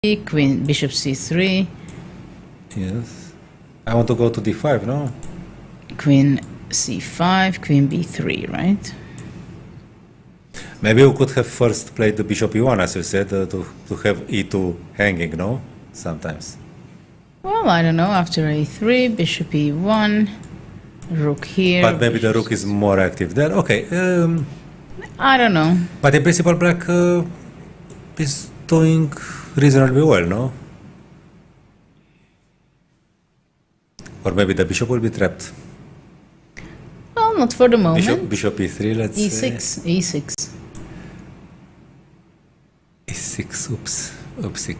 queen, bishop c3. Yes. I want to go to d5, no? Queen c5, queen b3, right? Maybe we could have first played the bishop e1, as you said, to have e2 hanging, no? Sometimes. Well, I don't know. After a3, bishop e1, rook here. But maybe the rook is more active there. Okay. I don't know. But in principle, black is doing reasonably well, no? Or maybe the bishop will be trapped. Well, not for the moment. Bishop e3, let's e6, say. e6. e6, oops. Oopsie.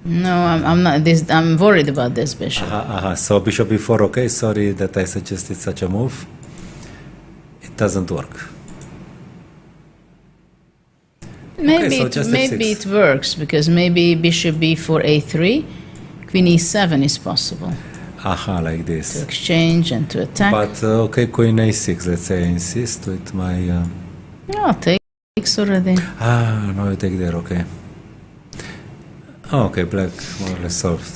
No, I'm not. I'm worried about this bishop. So bishop e4, okay, sorry that I suggested such a move. It doesn't work. Maybe okay, so maybe it works, because maybe bishop b4, a3, queen e7 is possible. Like this. To exchange and to attack. But okay, queen a6, let's say I insist with my... Yeah, takes already. No, you take there, okay. Okay, black more or less solved.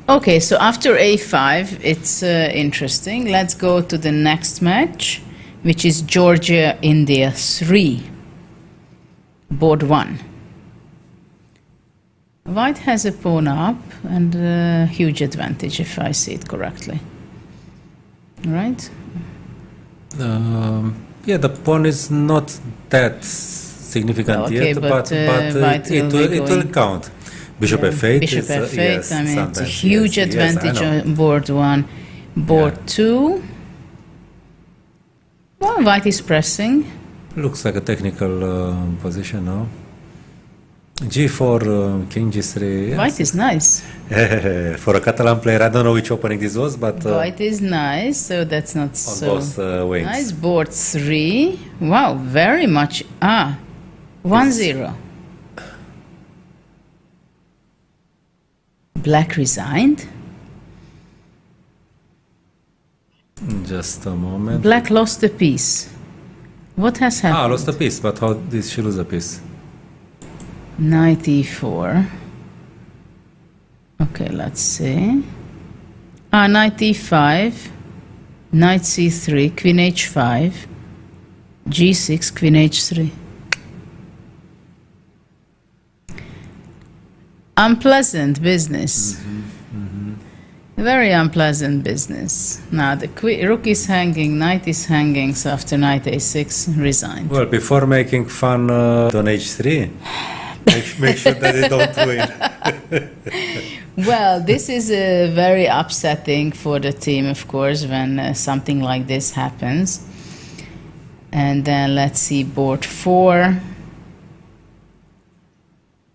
Okay, so after a5, it's interesting. Let's go to the next match, which is Georgia, India 3, board 1. White has a pawn up and a huge advantage, if I see it correctly. Right? Yeah, the pawn is not that significant yet, but it will count. Bishop f8. Bishop f8, yes, I mean, it's a huge advantage on board 1. Board 2. Well, white is pressing. Looks like a technical position now. G4, King G3. Yes. White is nice. For a Catalan player, I don't know which opening this was, but... White is nice, so that's not so... On both wings. Nice. Board 3. Wow, very much... 1-0. Black resigned. Just a moment. Black lost a piece. What has happened? Lost a piece, but how did she lose a piece? Knight e4. Okay, let's see. Knight e5, knight c3, queen h5, g6, queen h3. Unpleasant business. Very unpleasant business. Now the rook is hanging, knight is hanging, so after knight a6, resigned. Well, before making fun on h3, make sure that they don't win. Well, this is very upsetting for the team, of course, when something like this happens. And then let's see board 4.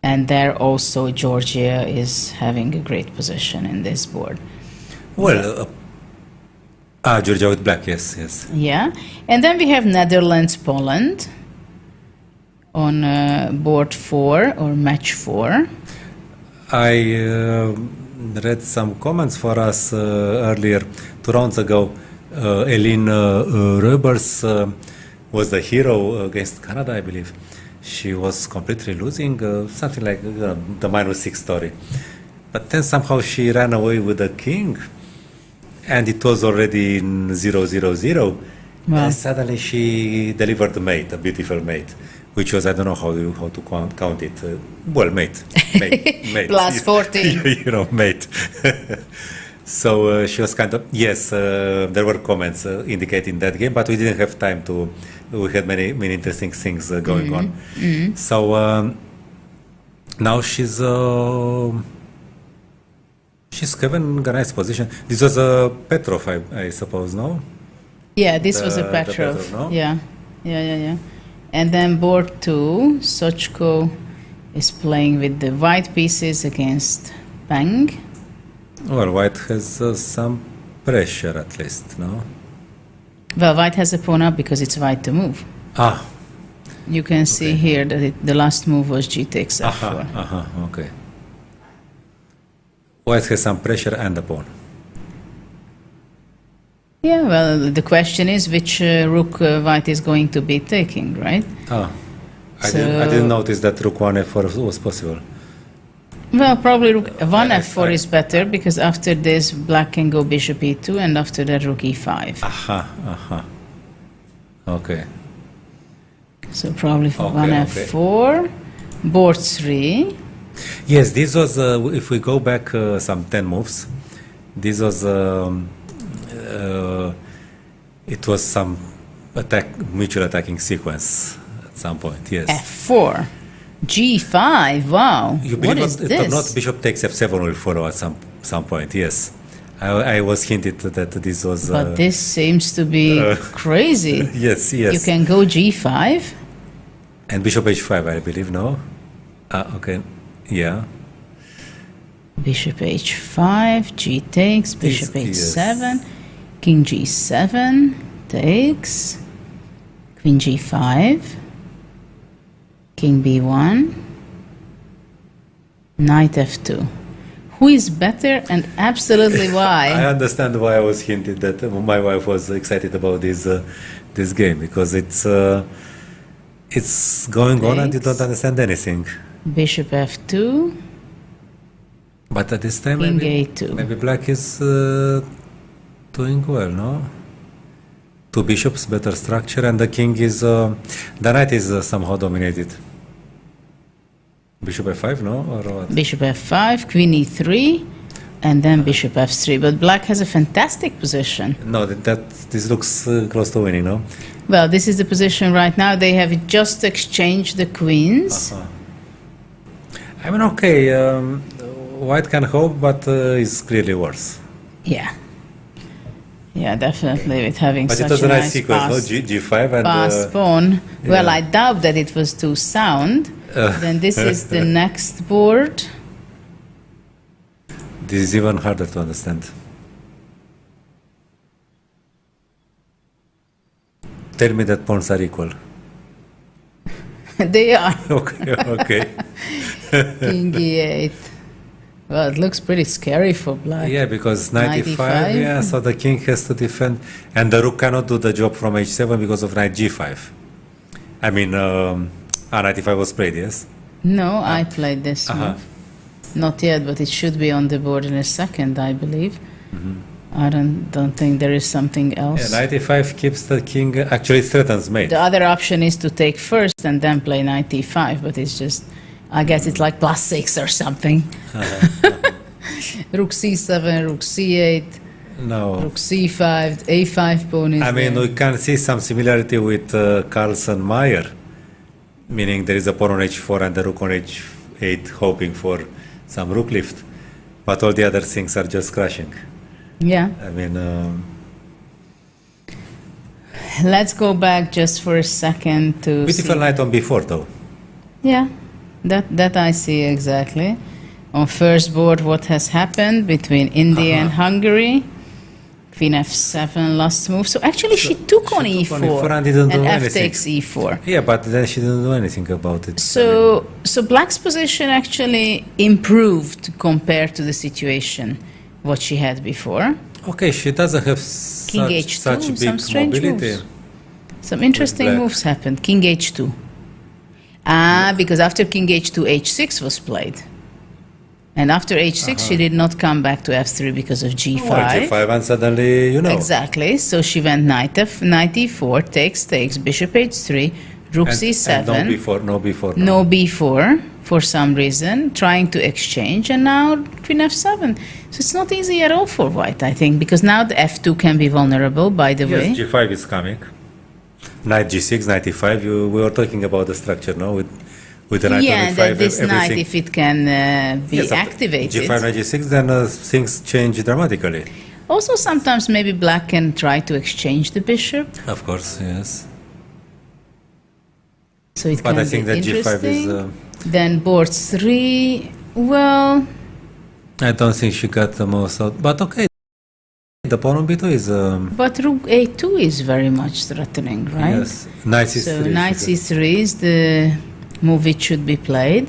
And there also Georgia is having a great position in this board. Well, Georgia with black, yes. Yeah. And then we have Netherlands, Poland on board 4 or match 4. I read some comments for us earlier, 2 rounds ago. Eline Roebers was the hero against Canada, I believe. She was completely losing, something like the -6 story. But then somehow she ran away with the king, and it was already 0-0-0. Wow. And suddenly she delivered a mate, a beautiful mate, which was, I don't know how to count it. Well, mate. Plus 14. Mate. So she was kind of, yes, there were comments indicating that game, but we didn't have time to, we had many interesting things going on. So now she's having a nice position. This was a Petrov, I suppose, no? Yeah, this was a Petrov. No? Yeah. And then board 2, Sochko is playing with the white pieces against Peng. Well, white has some pressure at least, no? Well, white has a pawn up because it's white to move. You can see here that the last move was g takes f4. Okay. White has some pressure and a pawn. Yeah, well, the question is which rook white is going to be taking, right? I didn't notice that rook 1 f4 was possible. Well, probably rook 1 I- f4 is better because after this black can go bishop e2 and after that rook e5. Aha. Okay. So probably for Okay, 1 okay. f4, board 3. Yes, this was, if we go back some 10 moves, this was, it was some mutual attacking sequence at some point, yes. f4, g5, wow. You What believe is it or this? not, bishop takes f7 will follow at some point, yes. I was hinted that this was... But this seems to be crazy. yes. You can go g5. And bishop h5, I believe, no? Okay, yeah. Bishop h5, g takes, bishop Yes. h7, king g7 takes, queen g5, king b1, knight f2. Who is better and absolutely I why? understand why I was hinted that my wife was excited about this game, because it's going on and you don't understand anything. Bishop f2, But at this time, king maybe, a2. maybe black is doing well, no? Two bishops, better structure, and the king is, the knight is somehow dominated. Bishop f5, no? Or what? Bishop f5, queen e3, and then bishop f3. But black has a fantastic position. No, this looks close to winning, no? Well, this is the position right now. They have just exchanged the queens. I mean, okay, white can hope, but it's clearly worse. Yeah. Yeah, definitely, with having But such it was a a nice nice sequence, pass, no? G5 and... pass pawn. Well, yeah. I doubt that it was too sound. Then this is the next board. This is even harder to understand. Tell me that pawns are equal. They are. Okay. King e8. Well, it looks pretty scary for black. Yeah, because 95, 95. yeah, so the king has to defend, and the rook cannot do the job from h7 because of knight g5. I mean, 95 was played, yes? No, I played this move. Not yet, but it should be on the board in a second, I believe. I don't think there is something else. Yeah, 95 keeps the king, actually it threatens mate. The other option is to take first and then play knight e5, but it's just, I guess it's like +6 or something. Rook c7, rook c8, No. rook c5, a5 pawn is I mean, there. we can see some similarity with Carlsen Meyer, meaning there is a pawn on h4 and the rook on h8 hoping for some rook lift, but all the other things are just crashing. Yeah. I mean, Let's go back just for a second to beautiful see. knight on b4 though. Yeah, that I see exactly. On first board, what has happened between India and Hungary. Queen f7, last move. So actually she took on She took on e4 e4 and didn't do f anything. takes e4. Yeah, but then she didn't do anything about it. So black's position actually improved compared to the situation what she had before. Okay, she doesn't have King h2, such some big strange mobility. moves. Some interesting black. moves happened. King h2. Because after king h2, h6 was played. And after h6, she did not come back to f3 because of g5. G5 and suddenly, you know. Exactly. So she went knight e4, takes, bishop h3, rook c7. And no b4. No b4 for some reason, trying to exchange, and now queen f7. So it's not easy at all for white, I think, because now the f2 can be vulnerable, by the way. Yes, g5 is coming. Knight g6, knight e5. We were talking about the structure, no? With the knight Yeah, on and e5, then this knight, everything. if it can be Yes, activated. g5, knight g6, then things change dramatically. Also, sometimes maybe black can try to exchange the bishop. Of course, yes. So it But can I think be that g5 interesting. is... Then board 3, well, I don't think she got the most out. But okay, the pawn on b2 is... but rook a2 is very much threatening, right? Yes, knight c3. So knight c3 is the move it should be played.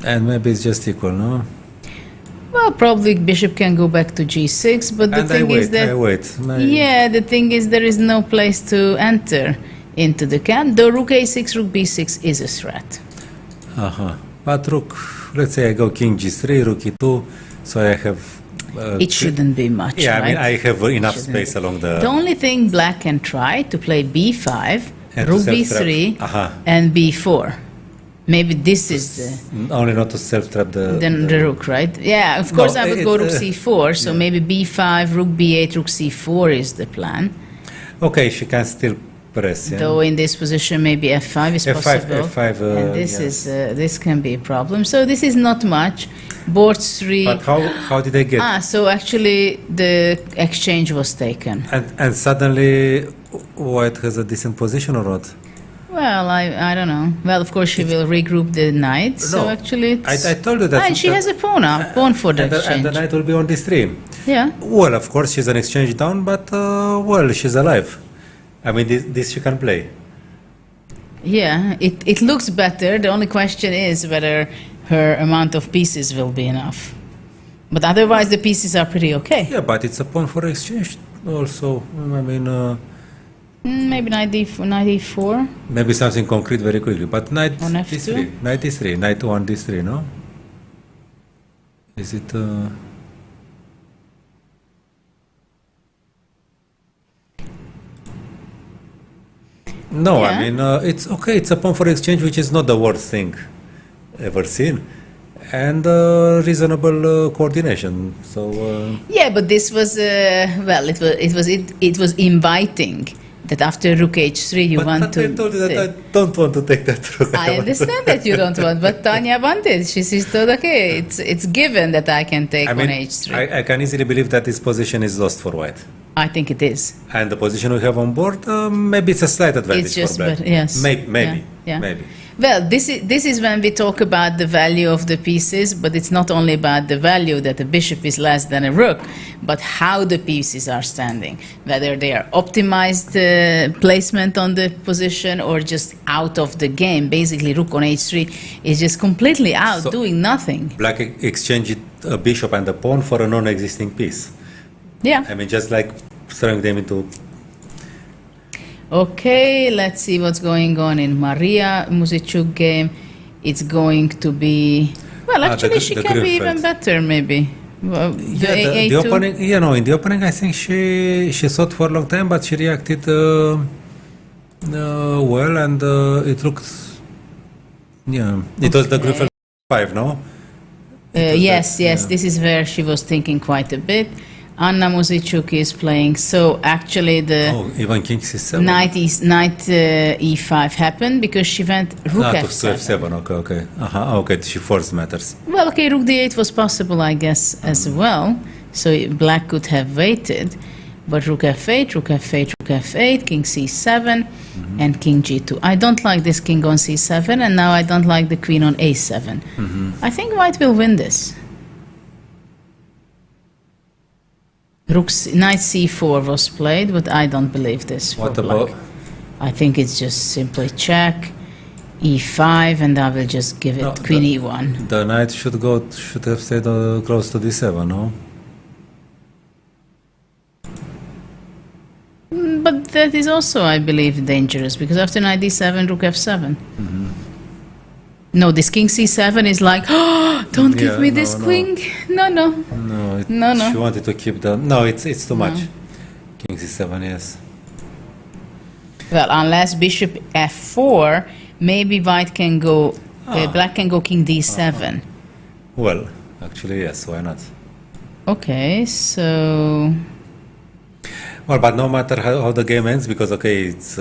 And maybe it's just equal, no? Well, probably bishop can go back to g6, but the And thing is that... I wait. Yeah, the thing is there is no place to enter into the camp. The rook a6, rook b6 is a threat. But rook let's say I go king g3, rook e2, so I have... It shouldn't be much, yeah, right? I mean, I have enough space along the... The only thing black can try to play b5, And rook to self-trap. b3, and b4. Maybe this is the... Only not to self-trap the rook, right? Yeah, of course I would go rook c4, so maybe b5, rook b8, rook c4 is the plan. Okay, she can still press, yeah. Though in this position maybe f5 is possible. F5, and this yes. this can be a problem. So this is not much. Board 3. But how did I get... So actually the exchange was taken. And suddenly white has a decent position or what? Well, I don't know. Well, of course she will regroup the knight. So No, actually it's... I told you that... And she has a pawn up, pawn for the exchange. And the knight will be on d3. Yeah. Well, of course she's an exchange down, but well, she's alive. I mean, this she can play. Yeah, it looks better. The only question is whether her amount of pieces will be enough. But otherwise the pieces are pretty okay. Yeah, but it's a pawn for exchange also. I mean... Maybe knight d4. Maybe something concrete very quickly, but knight On d3, f2? knight d3, knight 1 d3, no? Is it... No, Yeah. I mean, it's okay, it's a pawn for exchange, which is not the worst thing ever seen. And reasonable coordination, so... Yeah, but this was well, it was inviting that after rook h3 you want but to. I told you that I don't want to take that rook. I understand that you don't want, but Tanya wanted. She thought, okay, it's given that I can take I mean, on h3. I can easily believe that this position is lost for white. I think it is. And the position we have on board, maybe it's a slight advantage It's just for black. better, yes. Maybe, Yeah. maybe. Well, this is when we talk about the value of the pieces, but it's not only about the value that a bishop is less than a rook, but how the pieces are standing, whether they are optimized placement on the position or just out of the game. Basically, rook on h3 is just completely out, So- doing nothing. Black exchanged a bishop and a pawn for a non-existing piece. Yeah. I mean, just like throwing them into... Okay, let's see what's going on in Maria Muzichuk game. It's going to be... Well, actually, she the can be even Grünfeld. better, maybe. Well, Yeah, the A2. opening, in the opening, I think she thought for a long time, but she reacted well, and it looked... Yeah, it was the Okay. Grünfeld 5, no? Yes, that, yeah. this is where she was thinking quite a bit. Anna Muzichuk is playing, so actually the Oh, even king c7. knight e5 happened because she went rook To f7. f7, okay. Okay, she forced matters. Well, okay, rook d8 was possible, I guess, as well. So black could have waited, but rook f8, rook f8, rook f8, king c7, and king g2. I don't like this king on c7, and now I don't like the queen on a7. I think white will win this. Knight c4 was played, but I don't believe this for What black. about... I think it's just simply check, e5, and I will just give it No, queen e1. The knight should have stayed close to d7, no? But that is also, I believe, dangerous, because after knight d7, rook f7. No, this king c7 is like, oh, don't give Yeah, me no, this no. queen. No. No, She wanted to keep the... No, it's too much. King c7, yes. Well, unless bishop f4, maybe white can go, black can go king d7. Well, actually, yes, why not? Okay, so... Well, but no matter how the game ends, because, okay, it's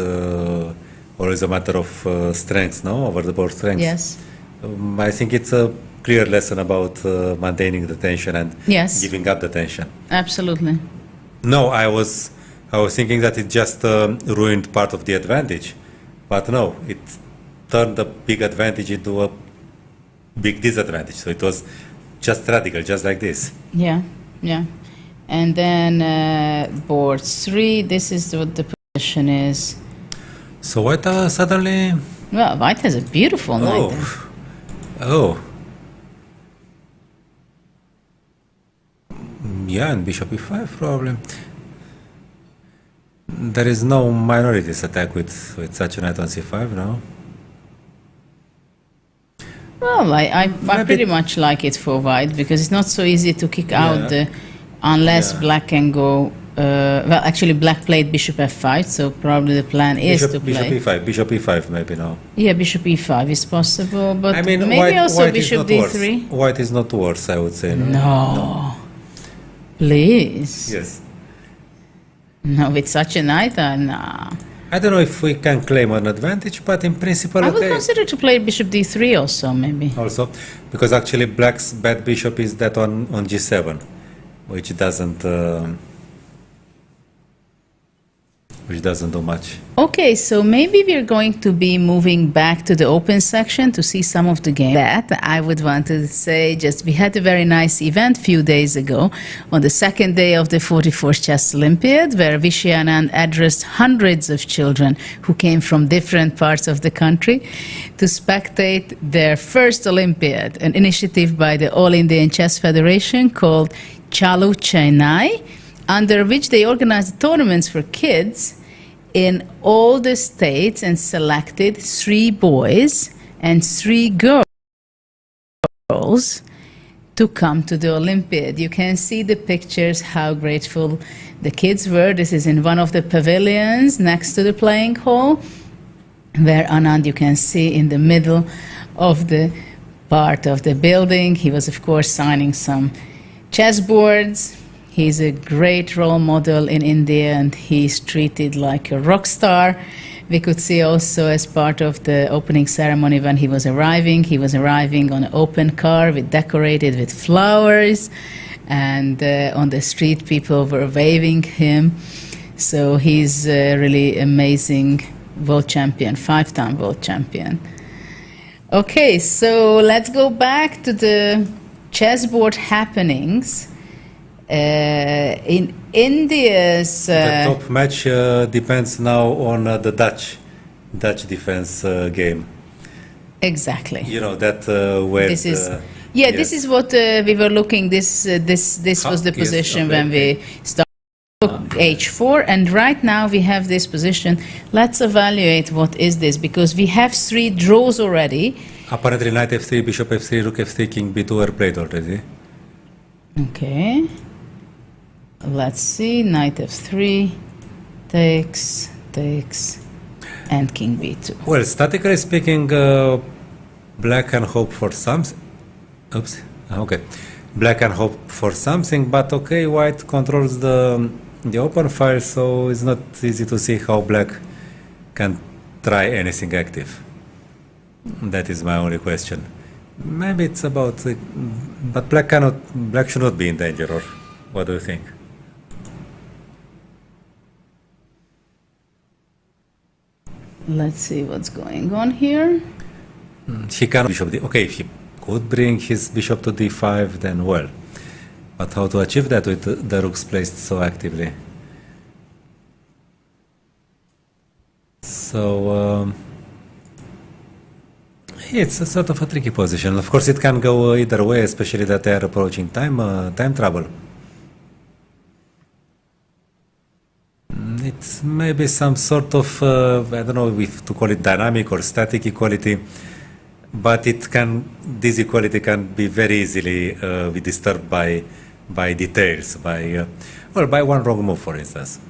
always a matter of strength, no? Over the board strength. Yes. I think it's a clear lesson about maintaining the tension and Yes. giving up the tension. Absolutely. No, I was thinking that it just ruined part of the advantage, but no, it turned a big advantage into a big disadvantage. So it was just radical, just like this. Yeah. And then board 3, this is what the position is. So white suddenly... Well, white has a beautiful knight. Oh. Yeah, and bishop e5 probably. There is no minorities attack with such a knight on c5, no? Well, I pretty much like it for white because it's not so easy to kick out unless black can go. Well, actually, black played bishop f5, so probably the plan is to play bishop e5 maybe now. Yeah, bishop e5 is possible, but I mean, maybe also white bishop d3. Worse. White is not worse, I would say. No. Please. Yes. No, with such a knight, nah. I don't know if we can claim an advantage, but in principle, I would consider to play bishop d3 also, maybe. Also, because actually black's bad bishop is that on g7, which doesn't do much. Okay, so maybe we're going to be moving back to the open section to see some of the game. That I would want to say, just we had a very nice event a few days ago on the second day of the 44th Chess Olympiad, where Vishy Anand addressed hundreds of children who came from different parts of the country to spectate their first Olympiad, an initiative by the All Indian Chess Federation called Chalu Chennai, under which they organized tournaments for kids in all the states and selected 3 boys and 3 girls to come to the Olympiad. You can see the pictures, how grateful the kids were. This is in one of the pavilions next to the playing hall, where Anand, you can see in the middle of the part of the building. He was, of course, signing some chessboards. He's a great role model in India, and he's treated like a rock star. We could see also as part of the opening ceremony when he was arriving on an open car decorated with flowers, and on the street people were waving him. So he's a really amazing world champion, 5-time world champion. Okay, so let's go back to the chessboard happenings. In India's the top match depends now on the Dutch defense game. Exactly. You know that where this is this is what we were looking. This was the position when we started h4, and right now we have this position. Let's evaluate what is this, because we have 3 draws already. Apparently, knight f3, bishop f3, rook f3, king b2 are played already. Okay. Let's see, knight f3, takes, and king b2. Well, statically speaking, black can hope for something. Oops, okay. Black can hope for something, but okay, white controls the open file, so it's not easy to see how black can try anything active. That is my only question. Maybe it's about, but black should not be in danger, or what do you think? Let's see what's going on here. He can bishop d. Okay, if he could bring his bishop to d5, then well. But how to achieve that with the rooks placed so actively? So it's a sort of a tricky position. Of course, it can go either way, especially that they are approaching time trouble. It's maybe some sort of, I don't know if to call it dynamic or static equality, but this equality can be very easily be disturbed by details, by one wrong move, for instance.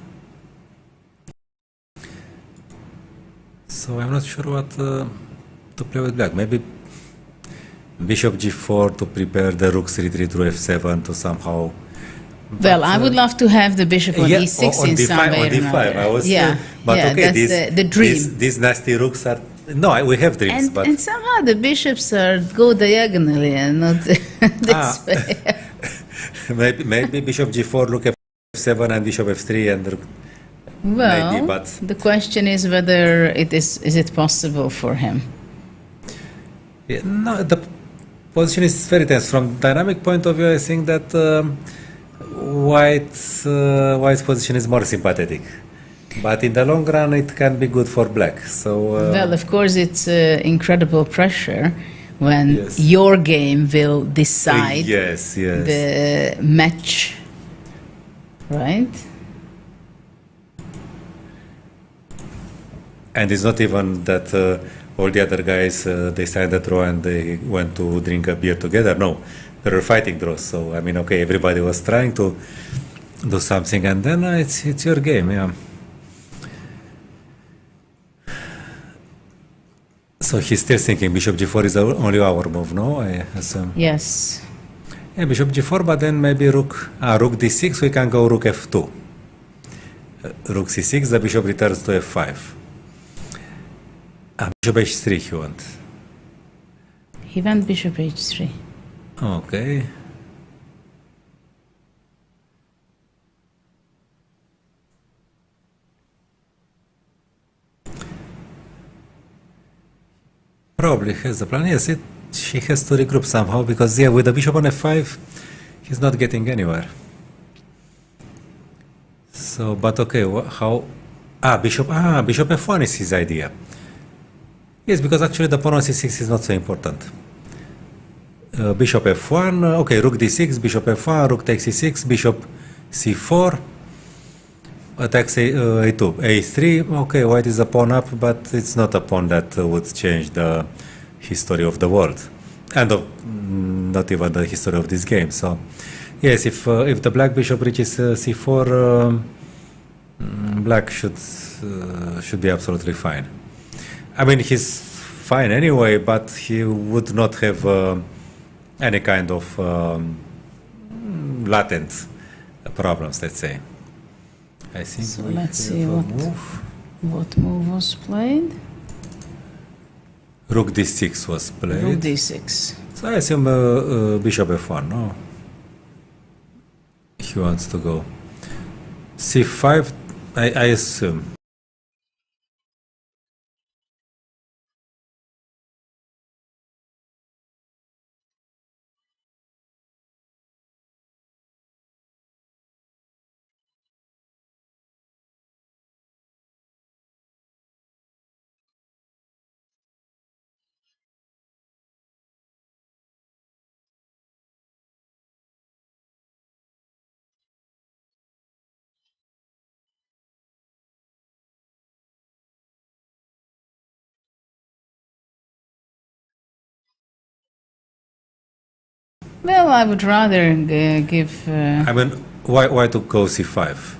So I'm not sure what to play with black. Maybe bishop g4 to prepare the rook's retreat through f7 to somehow. Well, I would love to have the bishop on e6 in some way or another. That's the dream. These nasty rooks are... No, we have dreams, and somehow the bishops go diagonally and not this way. maybe bishop g4, rook f7, and bishop f3, and well, maybe, but the question is whether is it possible for him. Yeah, no, the position is very tense. From dynamic point of view, I think that White's position is more sympathetic, but in the long run it can be good for black. So well, of course, it's incredible pressure when your game will decide the match, right? And it's not even that all the other guys, they signed a draw and they went to drink a beer together. No, they were fighting draws. So, I mean, okay, everybody was trying to do something, and then it's your game, yeah. So he's still thinking bishop g4 is only our move, no? I assume. Yes. Yeah, bishop g4, but then maybe rook d6, we can go rook f2. Rook c6, the bishop returns to f5. Bishop h3 he went. He went bishop h3. Okay. Probably has a plan. Yes, she has to regroup somehow because, yeah, with the bishop on f5, he's not getting anywhere. So, but okay, how? Bishop f1 is his idea. Yes, because actually the pawn on c6 is not so important. Bishop f1, okay, rook d6, bishop f1, rook takes c6, bishop c4, attacks a2, a3, okay, white is a pawn up, but it's not a pawn that would change the history of the world, and not even the history of this game. So, yes, if the black bishop reaches c4, black should be absolutely fine. I mean, he's fine anyway, but he would not have any kind of latent problems, let's say. I think so let's see what move was played. Rook d6 was played. Rook d6. So I assume bishop f1, no? He wants to go. c5, I assume. Well, I would rather give... I mean, why to go c5?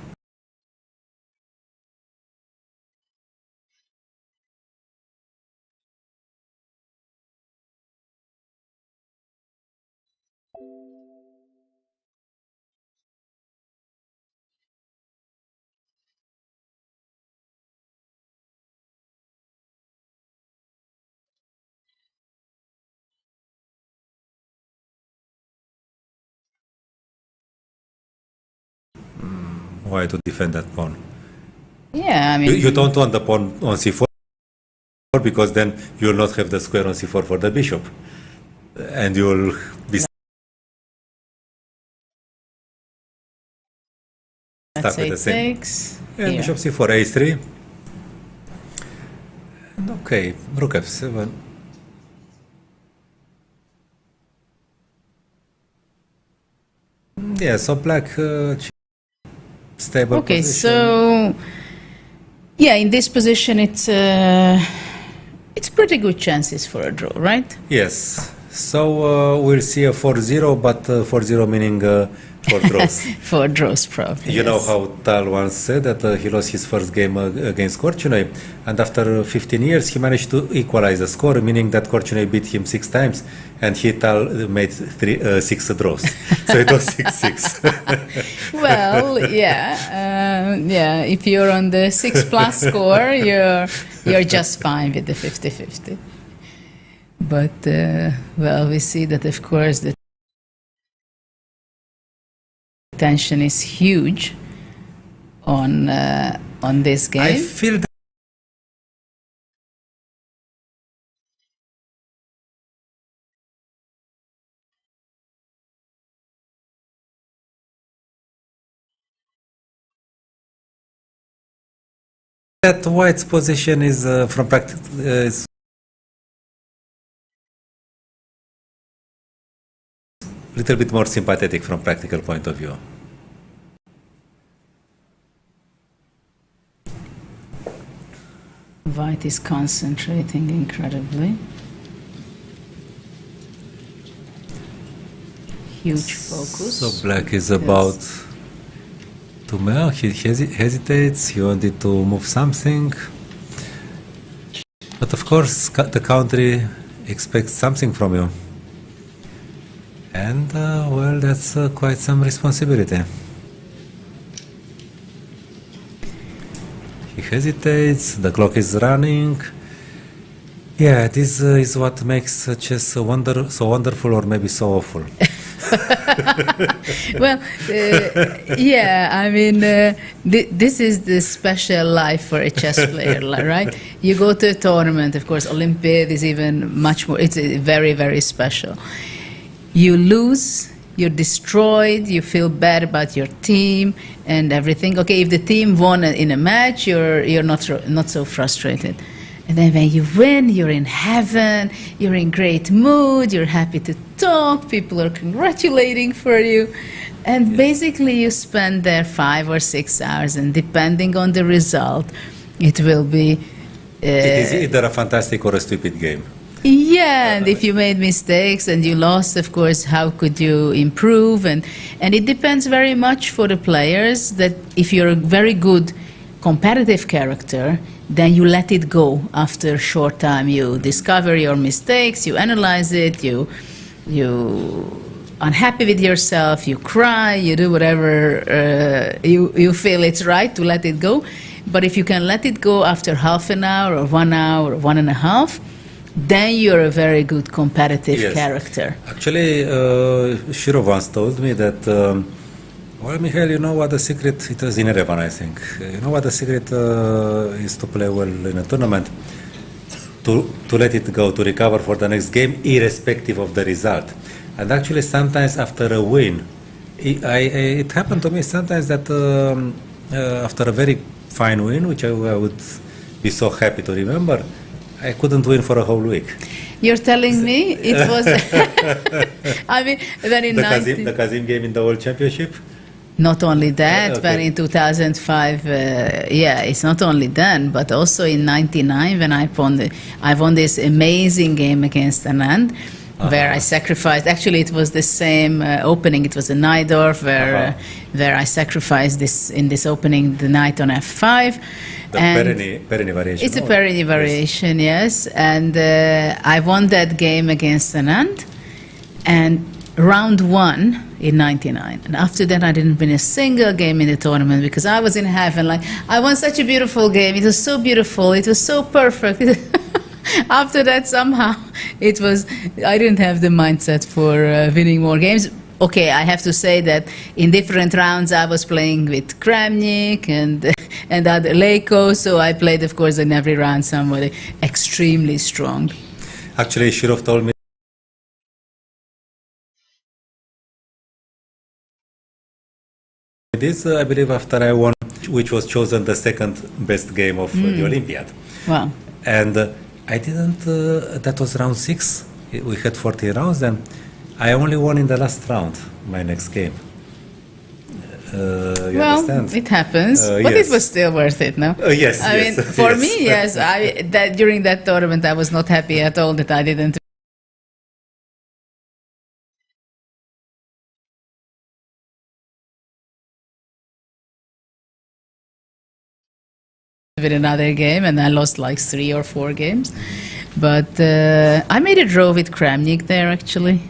Why to defend that pawn? Yeah, I mean... You don't want the pawn on c4 because then you'll not have the square on c4 for the bishop. And you'll be stuck with the same. Takes. Yeah, bishop c4, a3. And okay, rook f7. Yeah, so black stable okay, position. so yeah, in this position it's pretty good chances for a draw, right? Yes. So we'll see a 4-0, but 4-0 meaning 4 draws. 4 draws, probably. You know how Tal once said that he lost his first game against Korchnoi, and after 15 years he managed to equalize the score, meaning that Korchnoi beat him 6 times, and Tal made 6 draws. So it was 6-6. Well, yeah. If you're on the 6+ score, you're just fine with the 50-50. But well, we see that of course the tension is huge on this game. I feel that White's position is from practice is a little bit more sympathetic from practical point of view. White is concentrating incredibly. Huge focus. So black is about to move. He hesitates. He wanted to move something. But of course, the country expects something from you. And, well, that's quite some responsibility. He hesitates, the clock is running. Yeah, this is what makes chess so wonderful or maybe so awful. Well, yeah, I mean, this is the special life for a chess player, right? You go to a tournament, of course, Olympiad is even much more, it's very, very special. You lose, you're destroyed, you feel bad about your team and everything. Okay, if the team won in a match, you're not so frustrated. And then when you win, you're in heaven, you're in great mood, you're happy to talk, people are congratulating for you. And basically you spend there 5 or 6 hours, and depending on the result, it will be... it is either a fantastic or a stupid game. Yeah, and if you made mistakes and you lost, of course, how could you improve? And it depends very much for the players that if you're a very good competitive character, then you let it go after a short time. You discover your mistakes, you analyze it, you unhappy with yourself, you cry, you do whatever you feel it's right to let it go. But if you can let it go after half an hour or 1 hour or 1.5, then you're a very good competitive character. Actually, Shiro once told me that, well, Michael, you know what the secret, it was in Erevan, I think. You know what the secret is to play well in a tournament? To let it go, to recover for the next game, irrespective of the result. And actually, sometimes after a win, it happened to me sometimes that after a very fine win, which I would be so happy to remember, I couldn't win for a whole week. You're telling me it was... I mean, when in the Kazim game in the World Championship? Not only that, but in 2005, yeah, it's not only then, but also in 99 when I won this amazing game against Anand, where I sacrificed, actually it was the same opening, it was a Najdorf where I sacrificed in this opening the knight on f5. The Perini variation. It's a Perini variation, yes. And I won that game against Anand, and round 1 in 99. And after that, I didn't win a single game in the tournament because I was in heaven. Like, I won such a beautiful game. It was so beautiful. It was so perfect. After that, somehow, I didn't have the mindset for winning more games. Okay, I have to say that in different rounds I was playing with Kramnik and other Leiko, so I played, of course, in every round somebody extremely strong. Actually, Shirov told me this, I believe, after I won, which was chosen the second best game of the Olympiad. Wow. And I didn't, that was round 6. We had 40 rounds, and I only won in the last round, my next game. Well, understand? it happens, but yes. It was still worth it, no? Yes, I mean, for me, yes. During that tournament, I was not happy at all that I didn't with another game, and I lost like 3 or 4 games. But I made a draw with Kramnik there, actually.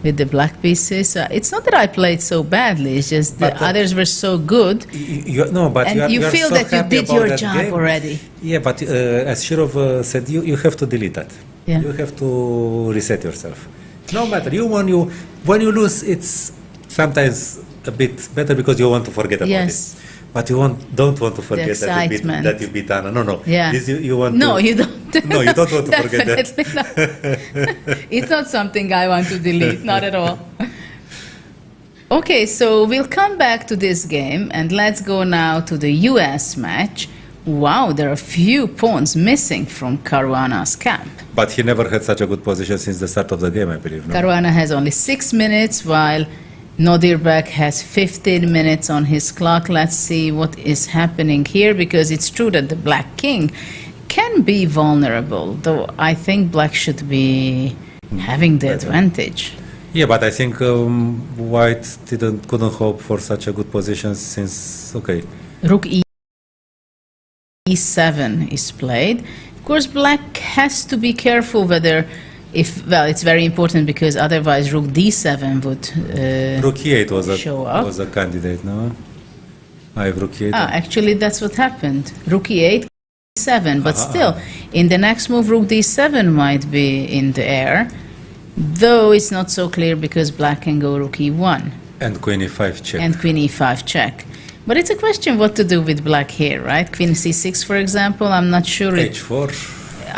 With the black pieces. It's not that I played so badly, it's just the others were so good. You feel so that you did your job game. already. Yeah, but as Shirov said, you have to delete that. Yeah. You have to reset yourself. No matter, when you lose, it's sometimes a bit better because you want to forget about it. But you don't want to forget that you beat Anna. No. Yeah. You don't. No, you don't want to forget that. Not. It's not something I want to delete, not at all. Okay, so we'll come back to this game, and let's go now to the US match. Wow, there are a few pawns missing from Caruana's camp. But he never had such a good position since the start of the game, I believe. No? Caruana has only 6 minutes, while Nodirbek has 15 minutes on his clock. Let's see what is happening here, because it's true that the black king can be vulnerable, though I think black should be having the advantage. Yeah, but I think white couldn't hope for such a good position since, okay. Rook e7 is played. Of course, black has to be careful whether, it's very important because otherwise rook d7 would Rook e8 was a candidate, no? I have rook e8. Actually, that's what happened. Rook e8, e7, but still, in the next move, rook d7 might be in the air, though it's not so clear because black can go rook e1. And queen e5 check. And queen e5 check. But it's a question what to do with black here, right? Queen c6, for example, I'm not sure. h4.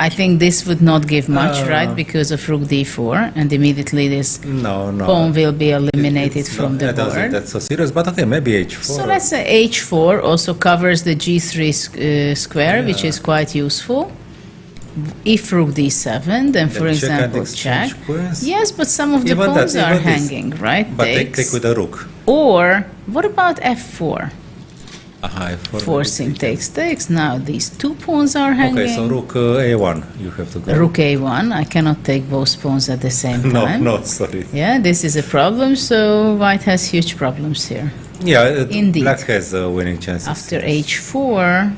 I think this would not give much, right? Because of rook d4, and immediately this pawn will be eliminated from the board. That's so serious, but okay, maybe h4. So let's say h4 also covers the g3 square, which is quite useful. If rook d7, then for example check. Yes, but some of the pawns are hanging, right? But take with a rook. Or what about f4? F4 Forcing takes. Now these two pawns are hanging. Okay, so rook a1, you have to go. Rook a1. I cannot take both pawns at the same time. No, sorry. Yeah, this is a problem. So white has huge problems here. Yeah, indeed. Black has winning chances. After h4.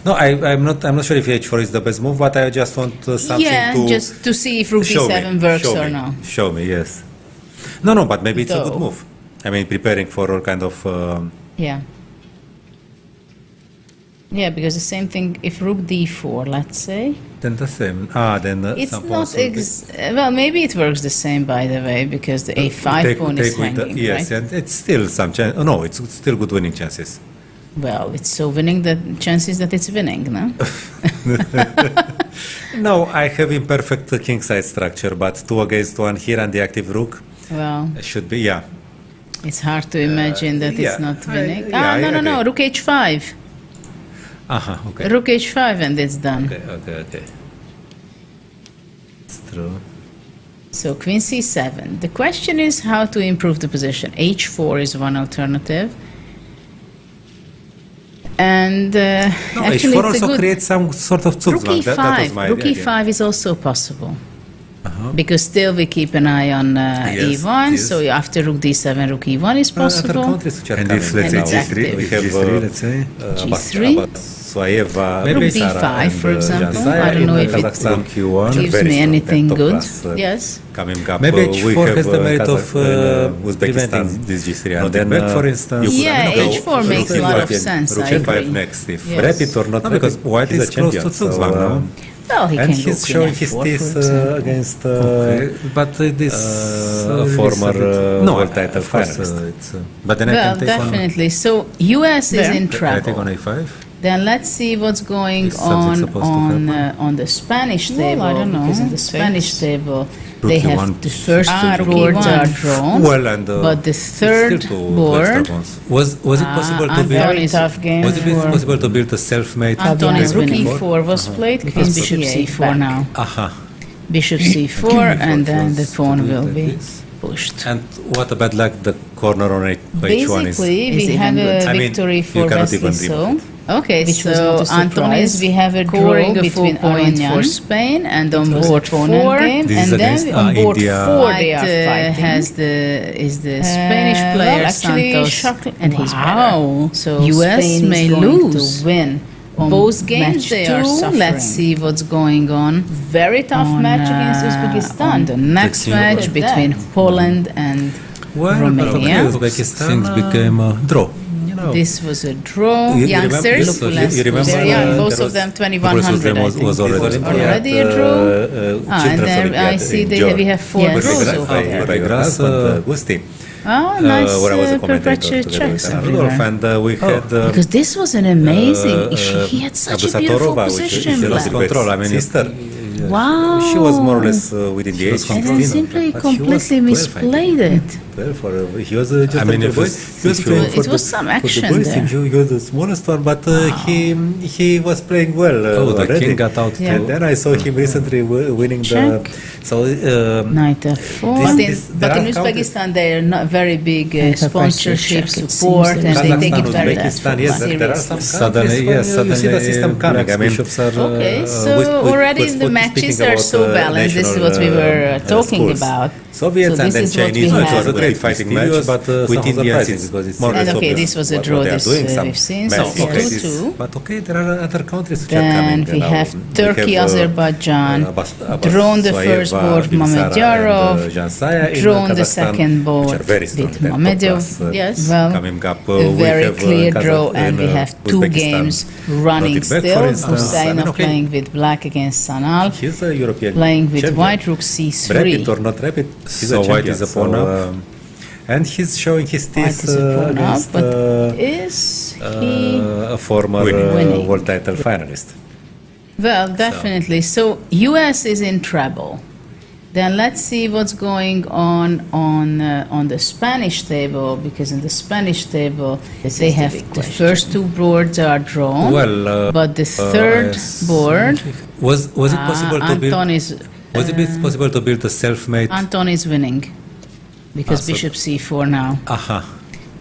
No, I'm not sure if h4 is the best move, but I just want something to just to see if rook d7 works or not. Show me, yes. No, but maybe it's a good move. I mean, preparing for all kind of. Yeah, because the same thing, if rook d4, let's say. Then the same. Then it's not well, maybe it works the same, by the way, because the a5 pawn is hanging, yes, right? and it's still some chance. No, it's still good winning chances. Well, it's so winning that chances that it's winning, no? No, I have imperfect kingside structure, but 2 against 1 here and the active rook. Well, should be, yeah. It's hard to imagine that it's not winning. No, rook h5. Okay. Rook h5 and it's done. Okay. It's true. So queen c7. The question is how to improve the position. h4 is one alternative. And actually h4 also creates some sort of Rook e5. Rook e5 is also possible. Because still we keep an eye on e1, so after rook d7, rook e1 is possible. And if, let's say, g3, we have g3, let's say. Rook d5, for example. I don't know if it gives me anything good. Yes. Maybe h4 has the merit of preventing this g3. Then, for instance, h4 makes a lot of sense. Rook e5 next, if rapid or not, because white is close to Zugzwang now. Well, he and can he's showing his teeth against but this former world title finalist. But then I can take definitely. So US is in trouble. I take on a5. Then let's see what's going on the Spanish table. I don't know. Because in the Spanish table, they have the first two boards are drawn, but the third board was it possible to build? Tough game. Was it possible to build a self-made? Antonis rook e4 was played. Queen bishop c4 now. Bishop c4, and then the pawn will be pushed. And what about like the corner on h1 Basically, we have a victory for Vasily. Okay, so Antonis, we have a draw between Armenian for Spain, and on board 4, and then on board 4 they are fighting. Is the Spanish player Santos, and he's better. So US may lose. To win. Both games they are suffering. Let's see what's going on. Very tough match against Uzbekistan. The next match between Poland and Romania. Things became a draw. This was a draw. Youngsters, very young, both of them 2100. Was already a draw. And then I see we have 4 draws over there. Nice perpetual checks everywhere. Because this was an amazing. He had such a beautiful position. Wow. She was more or less within the age. And then simply completely misplayed it. well. He was just I mean, a if boy. it's- He was if playing you- for It was some for the action boys there. team. He was the smallest one, but he was playing well. Oh, the already. king got out Yeah. And then I saw him recently winning Check. the. So Knight F4. But in Uzbekistan, they are not very big sponsorship check. It support, seems and that they Kazakhstan, take it very Uzbekistan, yes, there are some seriously. Suddenly, countries yes, where you see the suddenly system coming. black I mean, bishops are. Okay, so we already was the matches speaking are about, so balanced. This is what we were talking schools. about. Soviets So and this then is what we Chinese. have. It was a great fighting match, but with somehow Indians surprising it's because it's more or And less okay, obvious this was a what draw. they are This doing, some we've seen. mess. So Okay, 2-2. but okay, there are other countries which are Then coming. we now. have We Turkey, have, Azerbaijan, Abbas drawn the Soyeva, first board, Bilsara, Mamedyarov, and, Jansaya in drawn the Kazakhstan, second board which are very strong. with They're top Mamedyarov. class, Yes, well, coming up. a We very have, clear draw, Kazakh- and we in, have two Uzbekistan. games running Brought it back, still. for instance. Husainov I mean, okay. playing with black against Sanal, He's a European playing with champion. white rook c3. Rapid or not rapid, he's So a white champion. is a pawn up. And he's showing his White teeth is a pawn up, against but is he... a former Winning. world title finalist. Well, definitely. So U.S. is in trouble. Then let's see what's going on the Spanish table, because in the Spanish table they have the first two boards are drawn, Well, but the third board, Was it possible to build? Anton is possible to build a self-made? Anton is winning because so- Bishop C4 now. Aha.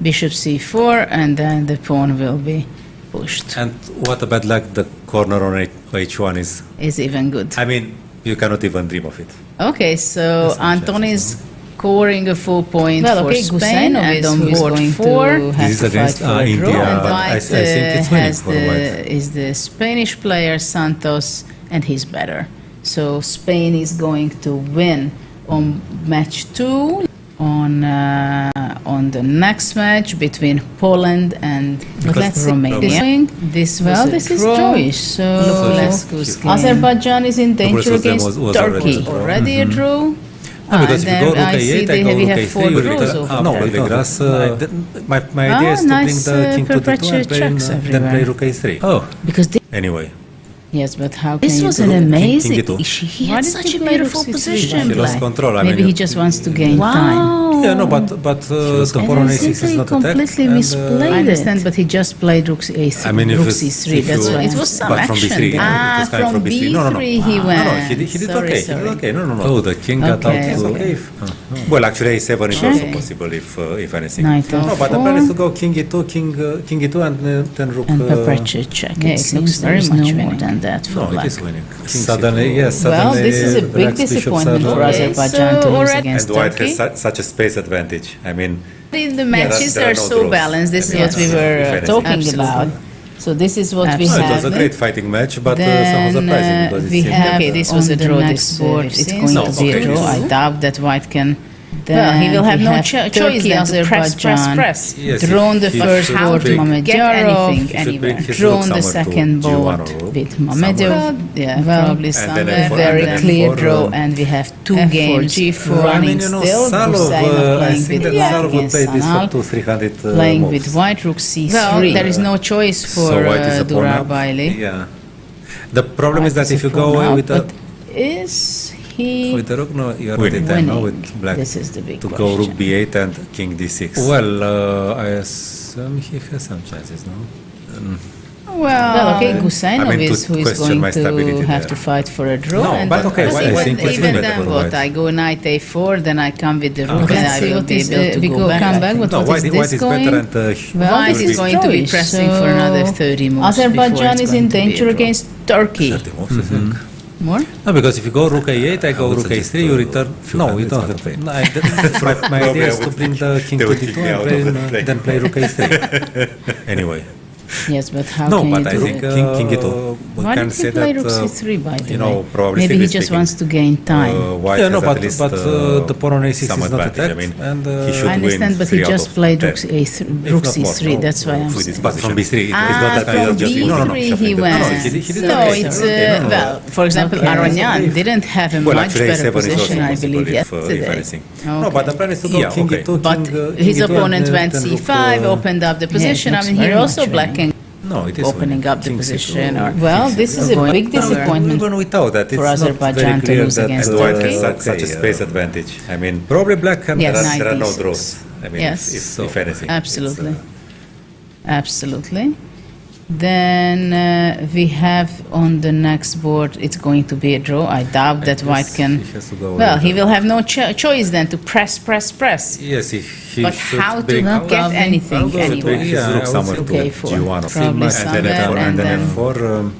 Bishop C4, and then the pawn will be pushed. And what about like the corner on H1 Is even good. I mean, you cannot even dream of it. Okay, so Anton is scoring a 4 point Well, for okay, Spain, Gusainov and is on who is board going 4 to has This is to fight against, for a draw, India, and but white I think it's winning has for white. is the Spanish player Santos, and he's better. So Spain is going to win on match 2. On the next match between Poland and Romania. This was a this is draw, Jewish, so let's go skiing. Azerbaijan is in danger Look, against was already Turkey. a draw. Already a draw. Because if you go rook I see a8, I they go have, we rook have a3, 4 you draws return. over No, there. like grass. My idea is to bring nice, the king to d2 perpetual and play checks then play everywhere. rook a3. Oh, Because Anyway, Yes, but how can this you was do an it? amazing. King D2. He Why had did such he a play beautiful rook C3? position. he lost control. I Maybe mean, he just wants to gain time. Wow. yeah, no, but the And pawn on I a6 think is they not attacked. completely and, misplayed I understand, but he just played rook A3, I mean, if rook it's- C3. if That's you- why it was some but from action. B3, there. it was coming From from B3. B3 No, no, no. he went. No, he did Sorry, okay. sorry. He did okay. No, no, no. Oh, the king got Okay, out. It's To, okay. Well, actually, a7 is also Okay. possible if anything. Knight No, but the F4. plan is to go king e2, king e2, and then rook. And perpetual check. Yeah, It it seems looks very there's much no more winning. than that for No, it black. is winning. King Suddenly, C4. yes. Well, Suddenly, this is a big black's bishops disappointment are- for Okay, Azerbaijan so to lose already- against And White Turkey. has such a space advantage. I mean, The matches there are are no so draws. balanced. This is Yes. what we were If anything. talking Absolutely. about. So this is what we no, have. it was a great fighting match, but Then somehow surprising because it we seemed have okay. This was on a the draw. next This board, we've it's seen, going so to it's be a a draw. draw. I doubt that White can. Well, he will have we no have choice Turkey, than to press, Azerbaijan. Yes, Drawn the he first should board, bring- Mamedyarov. anything, should anywhere. bring his Drawn rook the somewhere to second G1 board or with somewhere. Mamedyarov. Yeah, probably And then somewhere. F4, Very and then clear F4, draw, and we have two F4, games G4. running still. Salov, Husainov I playing think with that black Salov would against play this for Sanal. 200-300 Playing moves. with white rook c3. Well, There is no choice for So White is a pawn Durar up. Bailey. Yeah. The problem is that if you go away with But is he With the rook, no, you're Winning. right. Then, no, winning? with black This is the big to question. go rook b8 and king d6. Well, I assume he has some chances, no? Well, okay, I Gusainov mean, to is who is question going my stability to have there. to fight for a draw. No, and but okay, I even, think it's even better then, for what White. I go knight a4, then I come with the rook, Okay. and Let's I see will what be is able to we go go back. come I back. think. What No, is White, this White is going? better and Well, White this is is going to be Jewish, pressing for so another 30 moves. Azerbaijan before it's is going in to be a danger draw. against Turkey. 30 moves, I think. More? No, because if you go rook a8, I go would rook suggest, a3, you return. few No, you hundreds don't out have of to. play. No, my Probably idea I is to would bring the king they to would d2 kick me and out play, of the play. then play rook a3. Anyway, Yes, but how no, can but you I do think it? king e2. We Why can did he say play that rook c3, by the you know, way? probably Maybe he strictly just speaking, wants to gain time. White Yeah, no, has but, at least, but the pawn on a6 some is not advantage. attacked. I mean, and, he should I understand, win but he 3 out just of played 10. rook a3, If rook not more, c3. no, That's why I'm with his saying. position. From B3, it It's not that from he was just B3 no, he shuffling the- went. No, he did So okay. it's Okay, no, no. well, for example, Okay. Aronian didn't have a Well, much actually, better 7 is also position, I possible believe, if yesterday. anything. No, but the plan is to go Yeah, king okay. e2, But king his e2 and opponent went then rook, c5, opened up the position. I looks mean, very here much also winning. black can No, it is opening winning. up the King position. C2. Or Well, this is a going big lower. disappointment. Even without that, it's For not Azerbaijan very to clear lose that against White Turkey. has such a space advantage. I mean, probably Black can. Yes. There are no 96. draws. I mean, Yes. if anything. Absolutely. It's, Absolutely. Then we have on the next board, it's going to be a draw. I doubt that White can. He has to go Well, with he the- will have no choice then to press. Yes, he But should how to bring- not get I'll go anything with the- anywhere? Yeah, His rook I would somewhere say- to Okay, for G1 or probably C1, somewhere, and then and F4.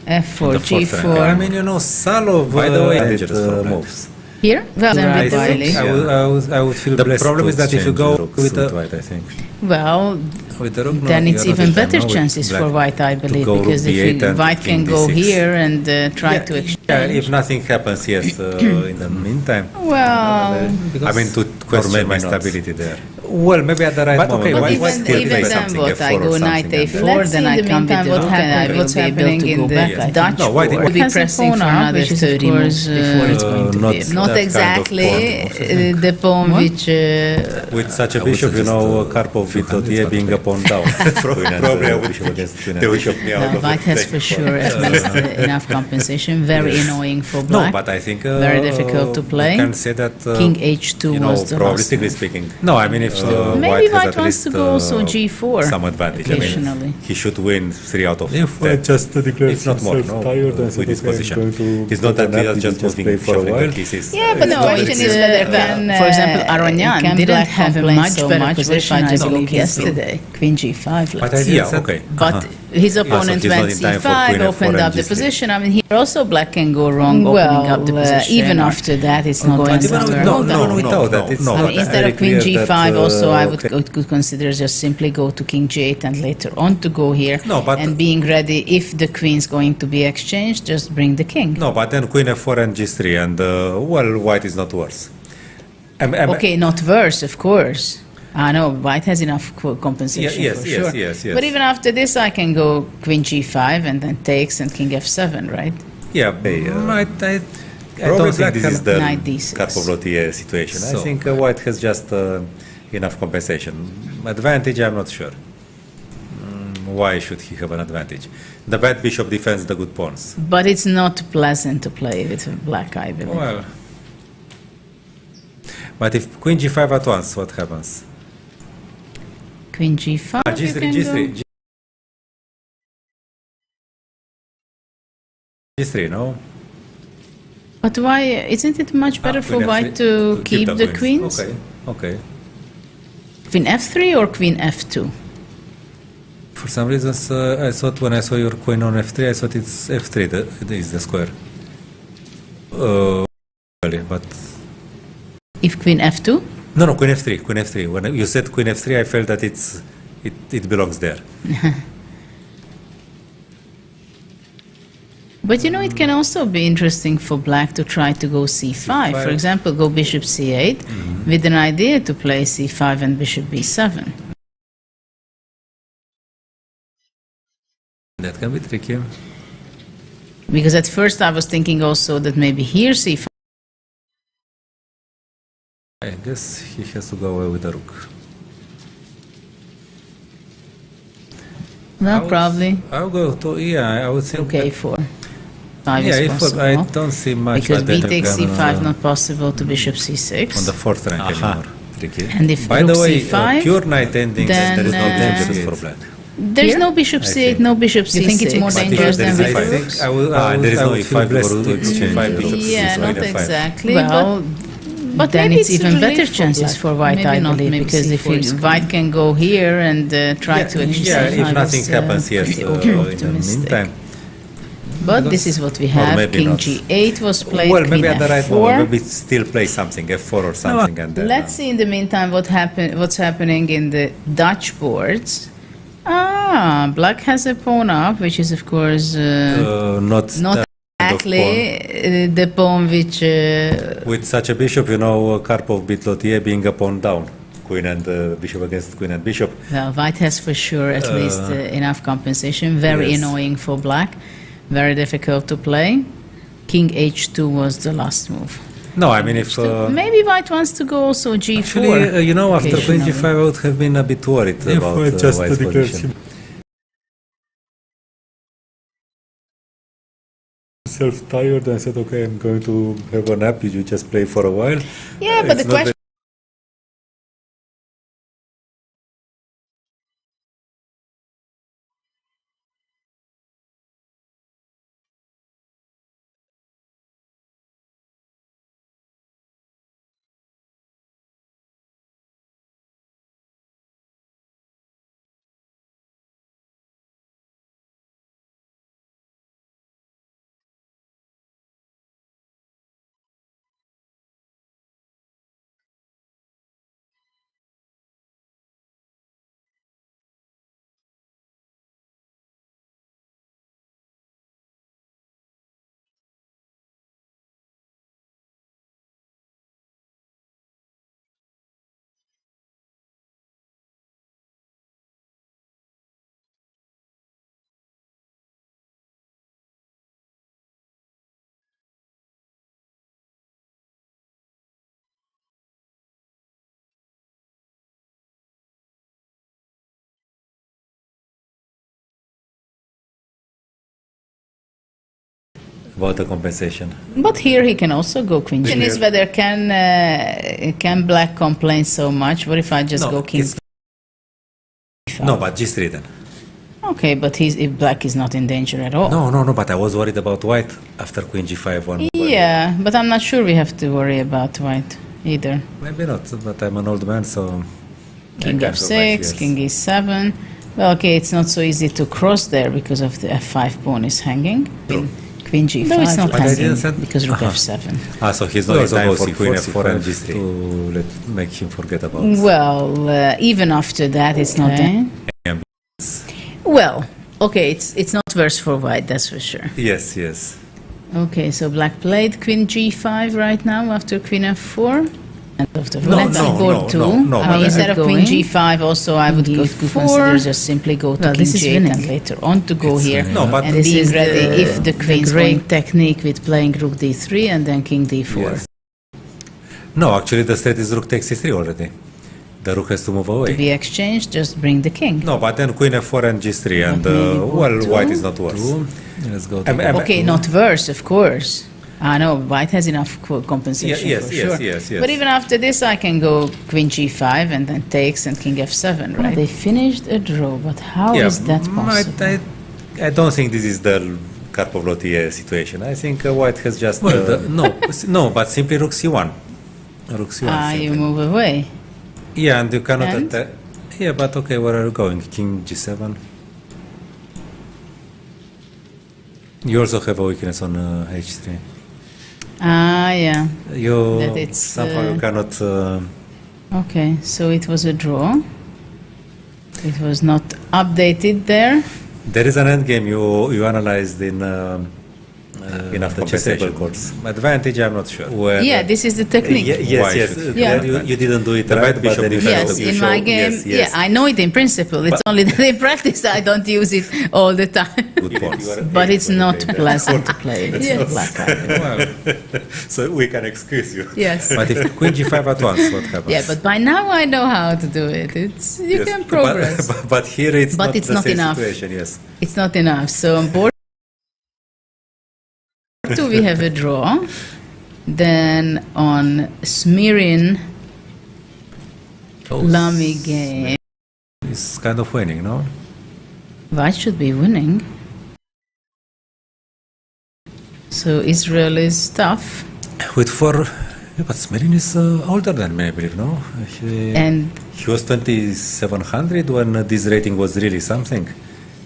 F4, the fourth rank. G4. I mean, you know, Salov By the way, dangerous it, moves. Here? Well, then I with think Wiley. I would feel The blessed problem to is that if you exchange go rooks with with the White, I think. Well, With the rook, no, then it's you're not even in time, better no, with chances Black. for White, I believe, go because rook if B8 and White can king go D6. here and try to Yeah, exchange. if nothing happens, yes, in the meantime. Well, I mean, to question maybe my not. stability there. Well, maybe at the right But moment. okay, but White White even, still even play then, something, what I F4 go or knight something, and A4, then- then see I in the come with meantime the what rook and I will what's be able happening to in go the back. Yes. Dutch No, White- board. White Be has a pressing pawn for up, another which is, of 30 course, moves before it's going to not be. that Not kind of exactly pawn. the pawn What? which. With such a I would bishop, you suggest, know, Karpov with few hundreds, Totier but being okay. a pawn down. Probably I would Bishop against queen the and bishop me out Well, of White the has playing for sure at least enough compensation. Very annoying for No, Black. but I think Very difficult to play. You can say that King H2 you know, was the last probabilistically move. speaking. No, I mean if Maybe White has White at wants least to go also G4 some advantage. I occasionally. mean, he should win 3 out of If 10. White just declares If not more, himself no, tired and with said, this "Okay, I'm position. going to He's not go that nap, he is we just just moving, play for a shuffling the while." pieces. Yeah, but the It's not question very is clear. whether can, For example, Aronian can didn't Black have a complain much so better much, position, which I is believe, looking yesterday. Queen G5, But let's I see. think Yeah, so. okay. But his opponent he's not went in time for C5, queen F4 opened and up the G3. position. I mean, here also Black can go wrong opening up the position. Even or- after that, it's or not going going somewhere. somewhere. No, Hold no, on. no, without that, it's I not mean, instead very of Queen clear G5, that, also I okay. could consider just simply go to King G8 and later on to go here. No, but- and being ready, if the Queen's going to be exchanged, just bring the King. No, but then Queen F4 and G3, and well, White is not worse. Okay, not worse, of course. I know White has enough compensation Yes, for yes, sure. yes. But even after this, I can go Queen G5 and then takes and King F7, right? Yeah, I Probably don't think Black this can- is the Knight D6. Karpov-Lotier situation. I So- think White has just enough compensation. Advantage, I'm not sure. Why should he have an advantage? The bad bishop defends the good pawns. But it's not pleasant to play with Black, I believe. Well, but if Queen G5 at once, what happens? Queen G5. you G3, can G3, go. G3, no? But why? Isn't it much better for Queen White F3. to keep the queens? Okay, okay. Queen F3 or Queen F2? For some reasons, I thought when I saw your queen on F3, I thought it's F3 that is the square. But If Queen F2? no, Queen F3, Queen F3. When you said Queen F3, I felt that it belongs there. But you know, it can also be interesting for Black to try to go C5. For example, go Bishop C8 with an idea to play C5 and Bishop B7. That can be tricky. Because at first I was thinking also that maybe here C5. I guess he has to go away with the rook. Well, probably. I'll go to, yeah, I would think. Okay, 4. 5 Yeah, is if possible. I don't see much Because that B takes can, C5 not possible to Bishop C6. on the fourth rank anymore. Tricky. And if By Rook the way, C5, pure knight endings, then, there is no dangerous uh, for Black. there's Here? no Bishop I C8, think. no Bishop C6. You think it's more But dangerous there than is with a rooks? and there is I no would E5 feel blessed or to exchange E5 the bishop rooks. Yeah, C6 not or E5. exactly. Well, but then maybe it's even relief better for chances Black. for White, Maybe I not, believe, maybe because if C4 you- White can go here and try to exchange. Yeah, if nothing happens, yes, in the optimistic. meantime. But this is what we have. maybe King not. G8 was played. Well, maybe Queen at the right F4. moment, maybe still play something, F4 or something, and then. Let's see in the meantime what's happening in the Dutch boards. Black has a pawn up, which is of course Not not that kind of exactly pawn. the pawn which. With such a bishop, you know, Karpov beat Lotier being a pawn down. Queen and bishop against queen and bishop. Well, White has for sure at least enough compensation. Very Yes. annoying for Black. Very difficult to play. King H2 was the last move. No, I mean, if. Maybe White wants to go also G4. Actually, you know, after Queen occasionally. G5, I would have been a bit worried If about White just White's declares position. him myself tired and said, okay, I'm going to have a nap. You just play for a while. Yeah, but It's the not question. about the compensation. But here he can also go queen. Question is whether can black complain so much? What if I just go king? No, but G3 then. Okay, but if black is not in danger at all. No, but I was worried about white after queen G5 one. Yeah, but I'm not sure we have to worry about white either. Maybe not, but I'm an old man, so... King f6, king e7. Well, okay, it's not so easy to cross there because of the f5 pawn is hanging. Queen g5. No, it's not But I hanging didn't send- because rook Aha. f7. So he's not in time for queen f4 and G3 to make him forget about... Well, even after that, it's not that. Well, okay, it's not worse for white, that's for sure. Yes, yes. Okay, so black played queen g5 right now after queen f4. And after No, let's no, board no, two. no, but Instead of queen g5, also I would go If we for. consider just simply go to Well, king this is g8 winning. and later on to go here. No, but And this being is ready the, if the queen's great going. technique with playing rook d3 and then king d4. Yes. No, actually the state is rook takes c3 already. The rook has to move To away. be exchanged, just bring the king. No, but then queen f4 and g3 and, maybe well, board white two. is not worse. Let's go to Okay, not worse, of course. I know, white has enough compensation yes, for yes, sure. yes. But even after this, I can go queen g5 and then takes and king f7, right? They finished a draw, but how is that possible? I don't think this is the Karpov-Lotier situation. I think white has just... no, but simply rook c1. Rook c1. You simply. move away. Yeah, and you cannot And? attack. Yeah, but okay, where are you going? King g7. You also have a weakness on h3. Yeah. You That it's, somehow you cannot. Okay, so it was a draw. It was not updated there. There is an endgame you analyzed in after chessable courts. Advantage, I'm not sure. Where, Yeah, this is the technique. yes. Yeah. There you didn't do it right, but then you Yes, you in show- my game, yes, yeah, I know it in principle. It's only that in practice I don't use it all the time. Good points. But it's not pleasant to play with Yes. black either. So we can excuse you. Yes. But if queen g5 at once, what happens? Yeah, but by now I know how to do it. It's you Yes, can progress. But here it's But not it's the not same enough. situation. Yes. It's not enough. So on board two we have a draw. Then on Smirin Lamy game, It's kind of winning, no? white should be winning. So Israel is tough. With four, but Smerin is older than me, I believe, no? And He was 2700 when this rating was really something.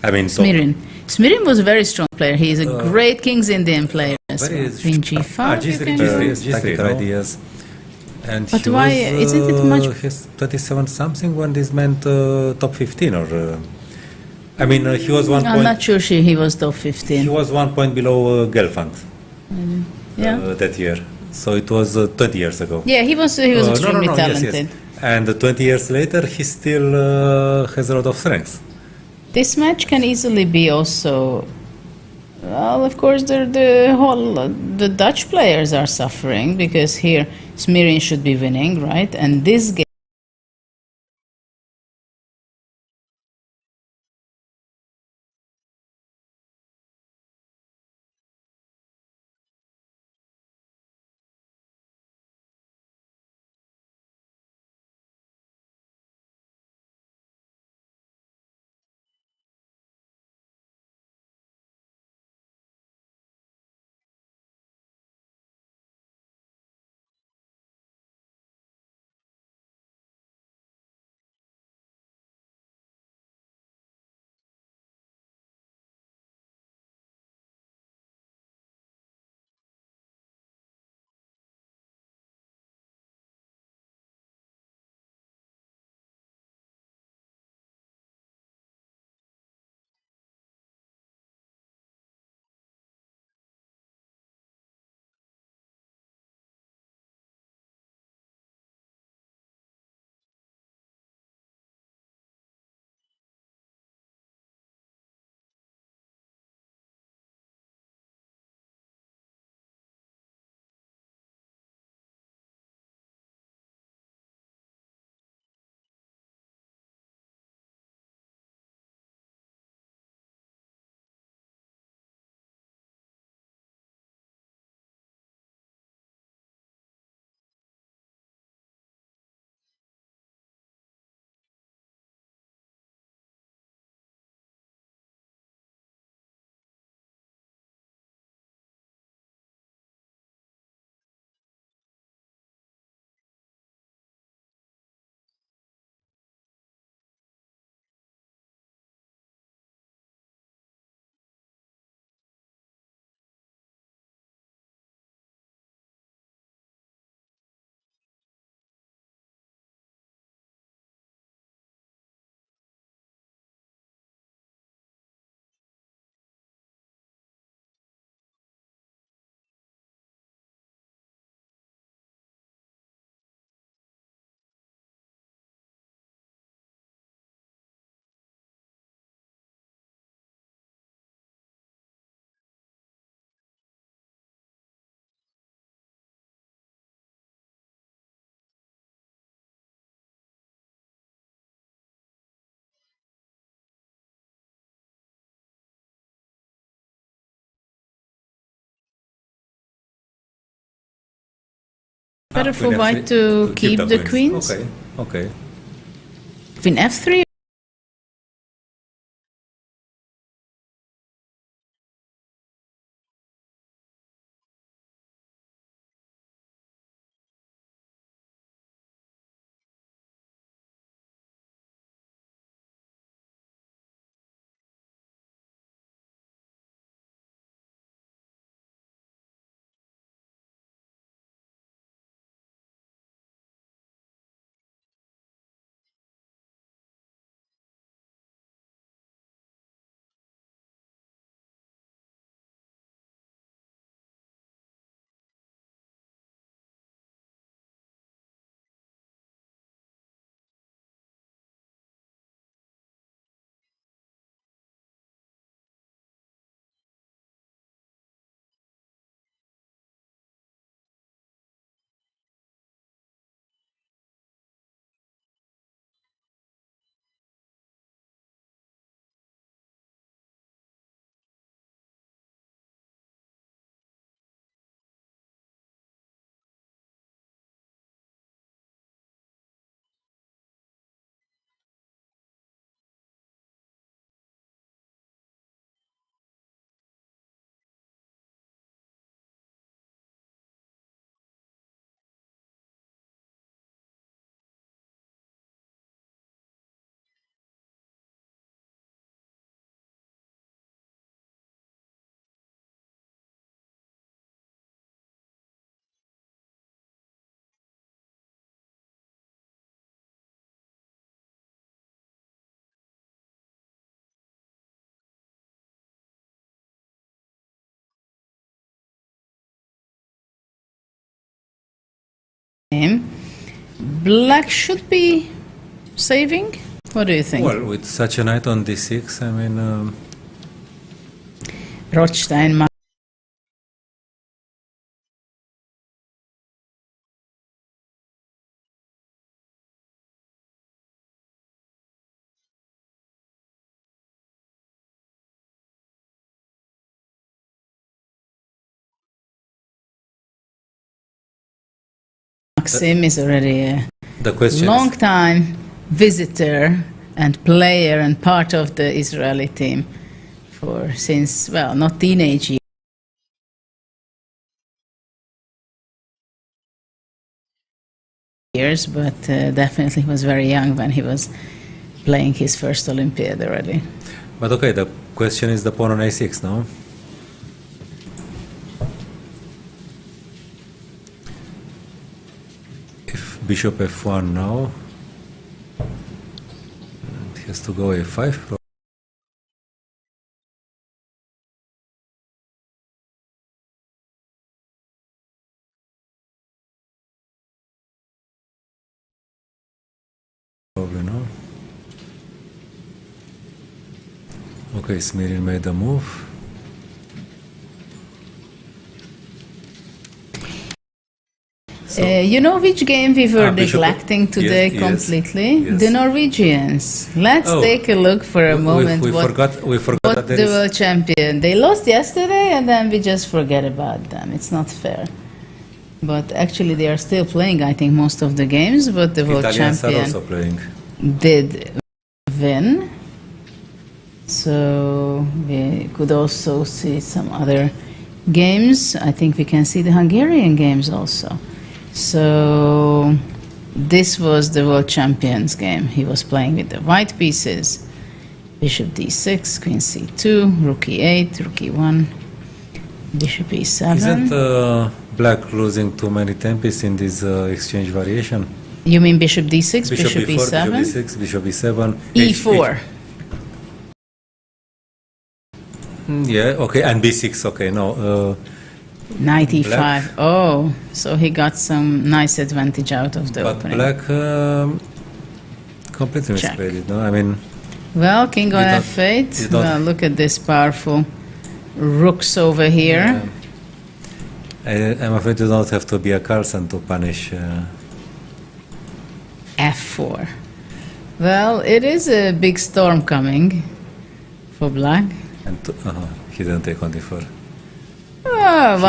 I mean, so Smirin was a very strong player. He is a great King's Indian player. as very well. Queen G5. G3, you can G3, go. no? Ideas. And But he why was, isn't it much- He's 27 something when this meant top 15 or. I mean, he was one I'm point. not sure he was top He 15. was 1 point below Gelfand Yeah. that year. So it was 20 years ago. Yeah, he was extremely talented. And 20 years later, he still has a lot of strength. This match can easily be also. Well, of course, the Dutch players are suffering because here Smirin should be winning, right? And this game. Better for white to keep the queens. Okay, okay. Queen f3. Black should be saving. What do you think? Well, with such a knight on d6, I mean... Rothstein. Maxim is already a long time visitor and player and part of the Israeli team since, well, not teenage years, but definitely was very young when he was playing his first Olympiad already. But okay, the question is the pawn on a6, no? If bishop f1 now, it has to go a5. Probably no. Okay, Smirin made a move. You know which game we were neglecting today completely? Yes. The Norwegians. Let's take a look for a moment. We forgot what the world champion. They lost yesterday and then we just forget about them. It's not fair. But actually they are still playing, I think, most of the games, but the world champion are also playing. Did win. So we could also see some other games. I think we can see the Hungarian games also. So this was the world champion's game. He was playing with the white pieces. Bishop d6, queen c2, rook e8, rook e1, bishop e7. Isn't black losing too many tempos in this exchange variation? You mean bishop d6, bishop e4, e7? Bishop e6, bishop e7, e4. Yeah, okay, and b6, okay, no. Knight e5. Oh, so he got some nice advantage out of the opening. But black completely misplayed it, no? I mean... Well, king on f8. Well, look at this powerful rooks over here. Yeah. I'm afraid you don't have to be a Carlsen to punish... f4. Well, it is a big storm coming for black. And he didn't take on d4. Oh,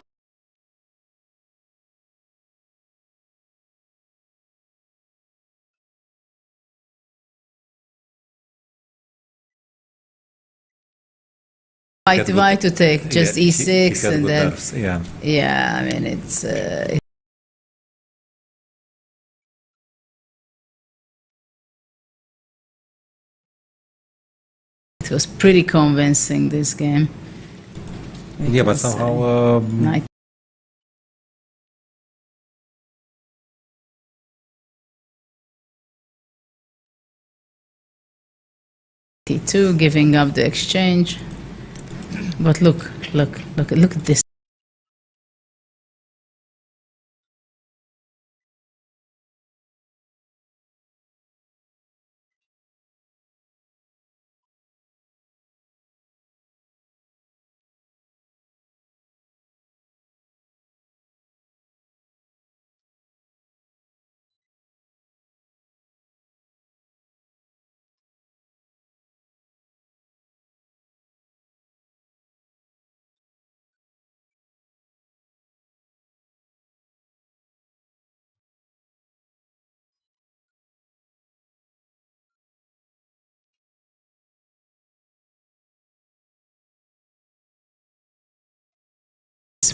Why to take just Yeah, e6 he had and good then nerves, yeah. yeah, I mean it's it was pretty convincing, this game. Yeah, but Because, somehow knight t2, giving up the exchange. But look at this.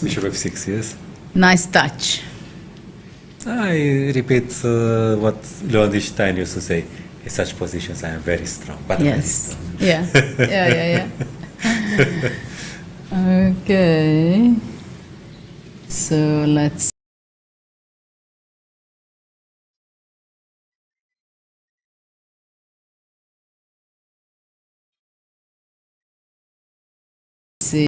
bishop f6, yes. Nice touch. I repeat what Leon Stein used to say. In such positions, I am very strong. But Yes. Yeah. Yeah. Okay. So let's